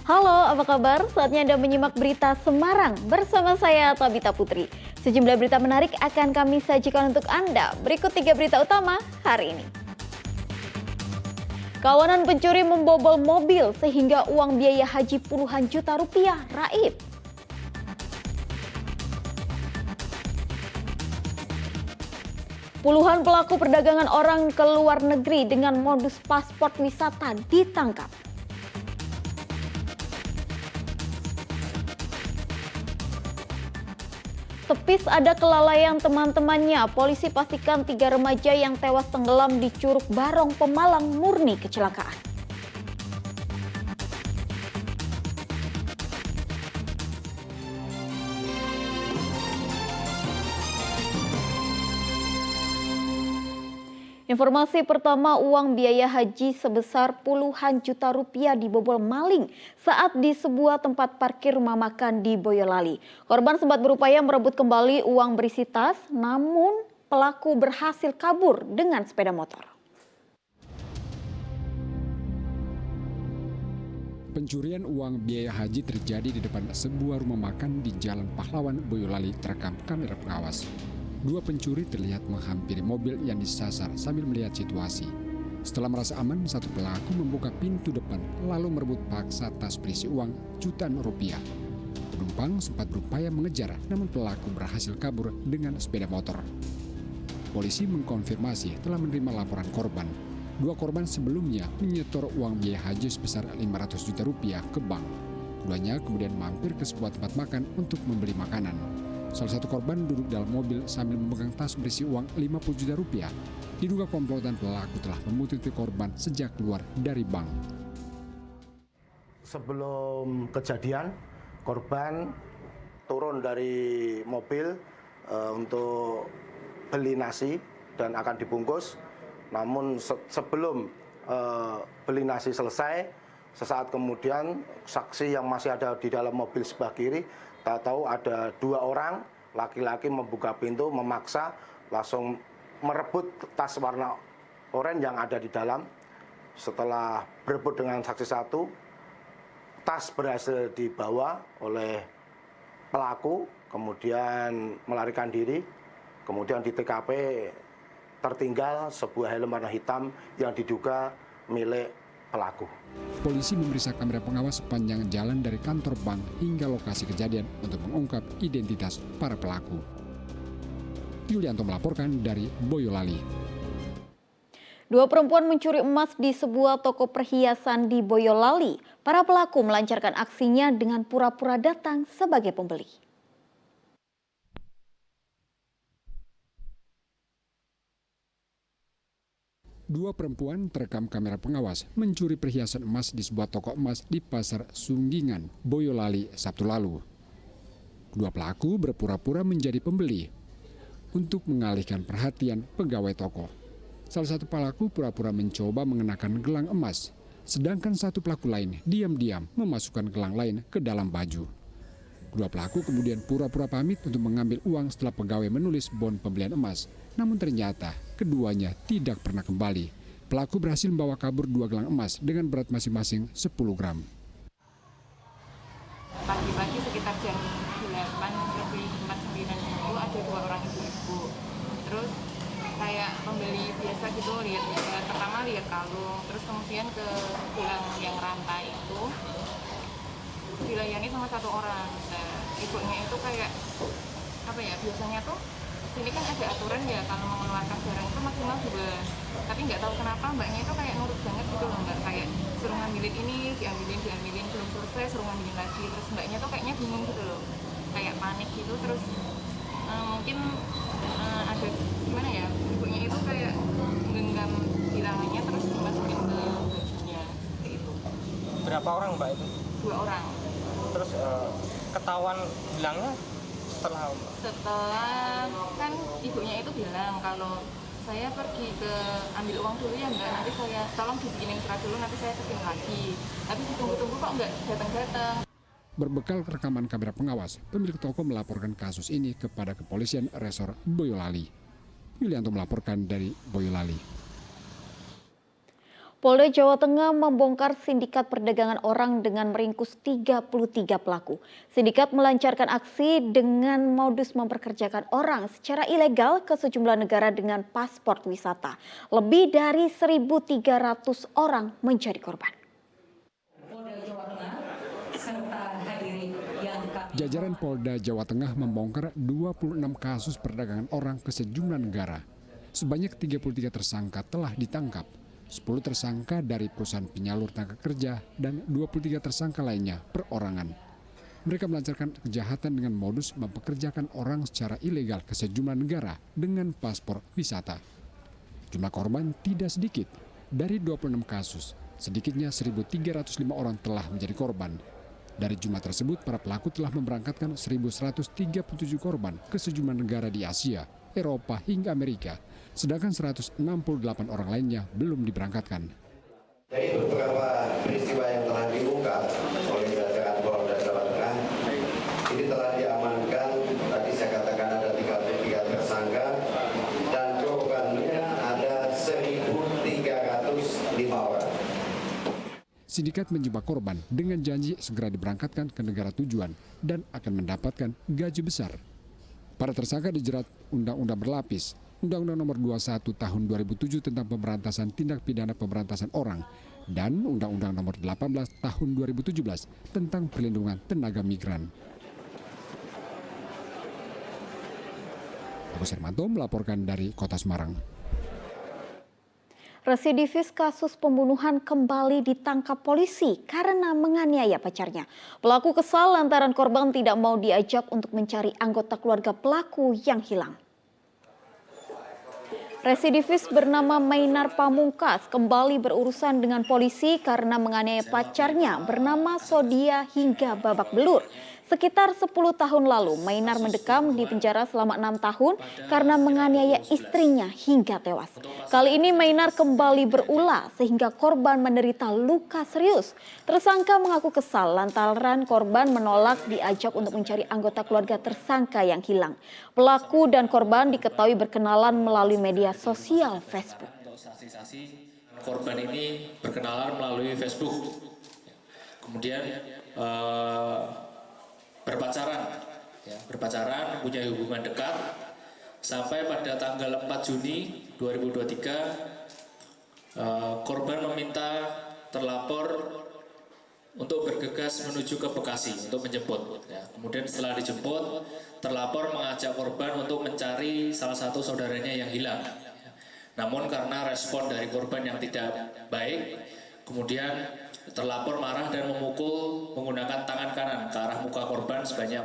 Halo, apa kabar? Saatnya Anda menyimak berita Semarang bersama saya Tabita Putri. Sejumlah berita menarik akan kami sajikan untuk Anda. Berikut 3 berita utama hari ini. Kawanan pencuri membobol mobil sehingga uang biaya haji puluhan juta rupiah raib. Puluhan pelaku perdagangan orang ke luar negeri dengan modus paspor wisata ditangkap. Tepis ada kelalaian teman-temannya, polisi pastikan 3 remaja yang tewas tenggelam di Curug Barong, Pemalang murni kecelakaan. Informasi pertama, uang biaya haji sebesar puluhan juta rupiah dibobol maling saat di sebuah tempat parkir rumah makan di Boyolali. Korban sempat berupaya merebut kembali uang berisi tas, namun pelaku berhasil kabur dengan sepeda motor. Pencurian uang biaya haji terjadi di depan sebuah rumah makan di Jalan Pahlawan, Boyolali terekam kamera pengawas. 2 pencuri terlihat menghampiri mobil yang disasar sambil melihat situasi. Setelah merasa aman, satu pelaku membuka pintu depan lalu merebut paksa tas berisi uang jutaan rupiah. Penumpang sempat berupaya mengejar, namun pelaku berhasil kabur dengan sepeda motor. Polisi mengkonfirmasi telah menerima laporan korban. 2 korban sebelumnya menyetor uang biaya haji sebesar 500 juta rupiah ke bank. Keduanya kemudian mampir ke sebuah tempat makan untuk membeli makanan. Salah satu korban duduk dalam mobil sambil memegang tas berisi uang 50 juta rupiah. Diduga komplotan pelaku telah memutiti korban sejak keluar dari bank. Sebelum kejadian, korban turun dari mobil untuk beli nasi dan akan dibungkus. Namun sebelum beli nasi selesai, sesaat kemudian saksi yang masih ada di dalam mobil sebelah kiri tahu ada 2 orang laki-laki membuka pintu, memaksa langsung merebut tas warna oranye yang ada di dalam. Setelah berebut dengan saksi 1, tas berhasil dibawa oleh pelaku, kemudian melarikan diri. Kemudian di TKP tertinggal sebuah helm warna hitam yang diduga milik pelaku. Polisi memeriksa kamera pengawas sepanjang jalan dari kantor bank hingga lokasi kejadian untuk mengungkap identitas para pelaku. Yulianto melaporkan dari Boyolali. 2 perempuan mencuri emas di sebuah toko perhiasan di Boyolali. Para pelaku melancarkan aksinya dengan pura-pura datang sebagai pembeli. 2 perempuan terekam kamera pengawas mencuri perhiasan emas di sebuah toko emas di Pasar Sunggingan, Boyolali, Sabtu lalu. 2 pelaku berpura-pura menjadi pembeli untuk mengalihkan perhatian pegawai toko. Salah satu pelaku pura-pura mencoba mengenakan gelang emas, sedangkan satu pelaku lain diam-diam memasukkan gelang lain ke dalam baju. 2 pelaku kemudian pura-pura pamit untuk mengambil uang setelah pegawai menulis bon pembelian emas. Namun ternyata keduanya tidak pernah kembali. Pelaku berhasil membawa kabur 2 gelang emas dengan berat masing-masing 10 gram. Pagi-pagi sekitar jam 8 lebih 49 itu ada 2 orang ibu-ibu. Terus kayak pembeli biasa gitu, lihat pertama lihat kalung, terus kemudian ke gelang yang rantai itu dilayani sama 1 orang. Nah, ibunya itu kayak apa ya, biasanya tuh sini kan ada aturan ya kalau mengeluarkan barang itu maksimal 2, tapi nggak tahu kenapa mbaknya itu kayak nurut banget gitu loh, nggak kayak suruh ngambilin ini, diambilin, belum selesai suruh ngambilin lagi. Terus mbaknya tuh kayaknya bingung gitu loh, kayak panik gitu. Terus mungkin ada gimana ya, ibunya itu kayak genggam di tangannya terus dimasukin ke bajunya seperti itu. Berapa orang mbak itu? 2 orang. Terus ketahuan bilangnya setelah kan ibunya itu bilang kalau saya pergi ke ambil uang dulu ya mbak, nanti saya tolong dibikinin surat dulu, nanti saya kesini lagi. Tapi ditunggu-tunggu kok nggak datang-datang. Berbekal rekaman kamera pengawas, pemilik toko melaporkan kasus ini kepada Kepolisian Resor Boyolali. Yulianto melaporkan dari Boyolali. Polda Jawa Tengah membongkar sindikat perdagangan orang dengan meringkus 33 pelaku. Sindikat melancarkan aksi dengan modus memperkerjakan orang secara ilegal ke sejumlah negara dengan paspor wisata. Lebih dari 1.300 orang menjadi korban. Jajaran Polda Jawa Tengah membongkar 26 kasus perdagangan orang ke sejumlah negara. Sebanyak 33 tersangka telah ditangkap. 10 tersangka dari perusahaan penyalur tenaga kerja dan 23 tersangka lainnya perorangan. Mereka melancarkan kejahatan dengan modus mempekerjakan orang secara ilegal ke sejumlah negara dengan paspor wisata. Jumlah korban tidak sedikit. Dari 26 kasus, sedikitnya 1.305 orang telah menjadi korban. Dari jumlah tersebut, para pelaku telah memberangkatkan 1.137 korban ke sejumlah negara di Asia, Eropa hingga Amerika. Sedangkan 168 orang lainnya belum diberangkatkan. Dari beberapa peristiwa yang telah diungkap oleh jajaran Polda Jawa Tengah, ini telah diamankan, tadi saya katakan ada 33 tersangka, dan korbannya ada 1.305 orang. Sindikat menjebak korban dengan janji segera diberangkatkan ke negara tujuan dan akan mendapatkan gaji besar. Para tersangka dijerat undang-undang berlapis, Undang-Undang Nomor 21 Tahun 2007 tentang pemberantasan tindak pidana pemberantasan orang dan Undang-Undang Nomor 18 Tahun 2017 tentang perlindungan tenaga migran. Agus Hermanto melaporkan dari Kota Semarang. Residivis kasus pembunuhan kembali ditangkap polisi karena menganiaya pacarnya. Pelaku kesal lantaran korban tidak mau diajak untuk mencari anggota keluarga pelaku yang hilang. Residivis bernama Mainar Pamungkas kembali berurusan dengan polisi karena menganiaya pacarnya bernama Sodia hingga babak belur. Sekitar 10 tahun lalu, Mainar mendekam di penjara selama 6 tahun karena menganiaya istrinya hingga tewas. Kali ini Mainar kembali berulah sehingga korban menderita luka serius. Tersangka mengaku kesal lantaran korban menolak diajak untuk mencari anggota keluarga tersangka yang hilang. Pelaku dan korban diketahui berkenalan melalui media sosial Facebook. Korban ini berkenalan melalui Facebook, kemudian berpacaran, punya hubungan dekat, sampai pada tanggal 4 Juni 2023 korban meminta terlapor untuk bergegas menuju ke Bekasi untuk menjemput. Kemudian setelah dijemput, terlapor mengajak korban untuk mencari salah satu saudaranya yang hilang. Namun karena respon dari korban yang tidak baik, kemudian terlapor marah dan memukul menggunakan tangan kanan ke arah muka korban sebanyak